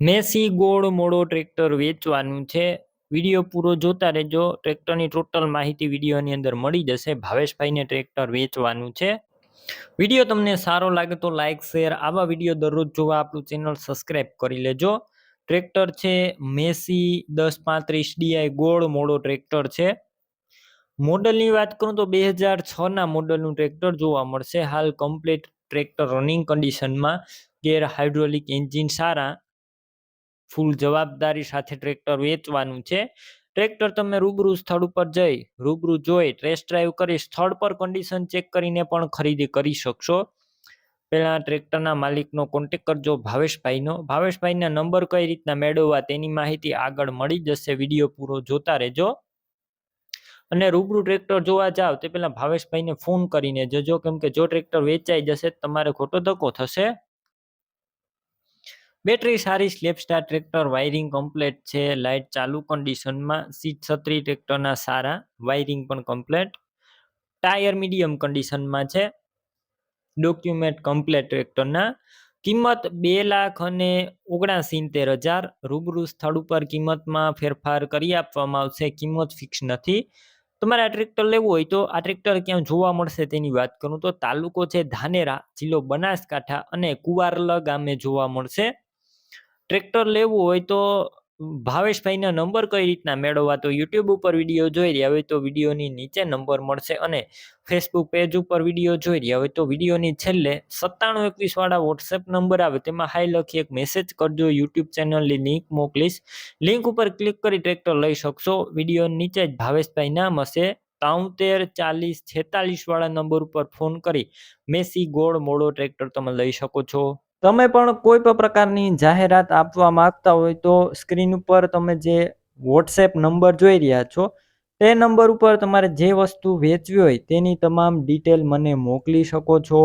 Massey ગોળ મોડો tractor વેચવાનું છે. વિડીયો પૂરો જોતા રહેજો. ટ્રેક્ટરની ટોટલ માહિતી વિડીયોની અંદર મળી જશે. ભાવેશભાઈને ટ્રેક્ટર વેચવાનું છે. વિડીયો તમને સારો લાગે તો લાઇક શેર, આવા વિડીયો દરરોજ જોવા આપણું ચેનલ સબસ્ક્રાઈબ કરી લેજો. ટ્રેક્ટર છે મેસી 1035 ડીઆઈ ગોળ મોડો ટ્રેક્ટર છે. મોડલની વાત કરું તો 2006ના મોડલનું ટ્રેક્ટર જોવા મળશે. હાલ કમ્પ્લીટ ટ્રેક્ટર રનિંગ કન્ડિશનમાં, ગેર હાઇડ્રોલિક એન્જિન સારા, ફૂલ જવાબદારી સાથે ટ્રેક્ટર વેચવાનું છે. ટ્રેક્ટર તમે રૂબરૂ સ્થળ ઉપર જઈ રૂબરૂ જોઈ ટેસ્ટ ડ્રાઈવ કરી સ્થળ પર કન્ડિશન ચેક કરીને પણ ખરીદી કરી શકશો. પહેલા ટ્રેક્ટરના માલિકનો કોન્ટેક કરજો, ભાવેશભાઈનો. ભાવેશભાઈના નંબર કઈ રીતના મેળવવા તેની માહિતી આગળ મળી જશે. વિડીયો પૂરો જોતા રહેજો. અને રૂબરૂ ટ્રેક્ટર જોવા જાવ તે પહેલા ભાવેશભાઈને ફોન કરીને જજો, કેમ કે જો ટ્રેક્ટર વેચાઈ જશે તમારે ખોટો ધક્કો થશે. બેટરી સારી, slap star tractor, wiring complete છે, લાઇટ ચાલુ કન્ડિશનમાં, સીટ છત્રી ટ્રેક્ટરના સારા, વાયરિંગ પણ કમ્પ્લેટ, ટાયર મીડિયમ કન્ડિશનમાં છે, ડોક્યુમેન્ટ કમ્પ્લેટ ટ્રેક્ટરના. કિંમત 2,79,000. રૂબરૂ સ્થળ ઉપર કિંમતમાં ફેરફાર કરી આપવામાં આવશે. કિંમત ફિક્સ નથી. તમારે આ ટ્રેક્ટર લેવું હોય તો આ ટ્રેક્ટર ક્યાં જોવા મળશે તેની વાત કરું તો તાલુકો છે ધાનેરા, જિલ્લો બનાસકાંઠા અને કુવારલા ગામે જોવા મળશે. ટ્રેક્ટર લેવું હોય તો ભાવેશભાઈના નંબર કઈ રીતના મેળવવા તો યુટ્યુબ ઉપર વિડીયો જોઈ રહ્યા હોય તો વિડીયોની નીચે નંબર મળશે, અને ફેસબુક પેજ ઉપર વિડીયો જોઈ રહ્યા હોય તો વિડીયોની છેલ્લે 9721 વાળા વોટ્સએપ નંબર આવે તેમાં હાઈ લખી એક મેસેજ કરજો. યુટ્યુબ ચેનલની લિંક મોકલીશ, લિંક ઉપર ક્લિક કરી ટ્રેક્ટર લઈ શકશો. વિડીયો નીચે જ ભાવેશભાઈ નામ હશે. 73 40 46 વાળા નંબર ઉપર ફોન કરી મેસી ગોળ મોડો ટ્રેક્ટર તમે લઈ શકો છો. તમે પણ કોઈ પણ પ્રકારની જાહેરાત આપવા માંગતા હોય તો સ્ક્રીન ઉપર તમે જે વોટ્સએપ નંબર જોઈ રહ્યા છો તે નંબર ઉપર તમારે જે વસ્તુ વેચવી હોય તેની તમામ ડિટેલ મને મોકલી શકો છો.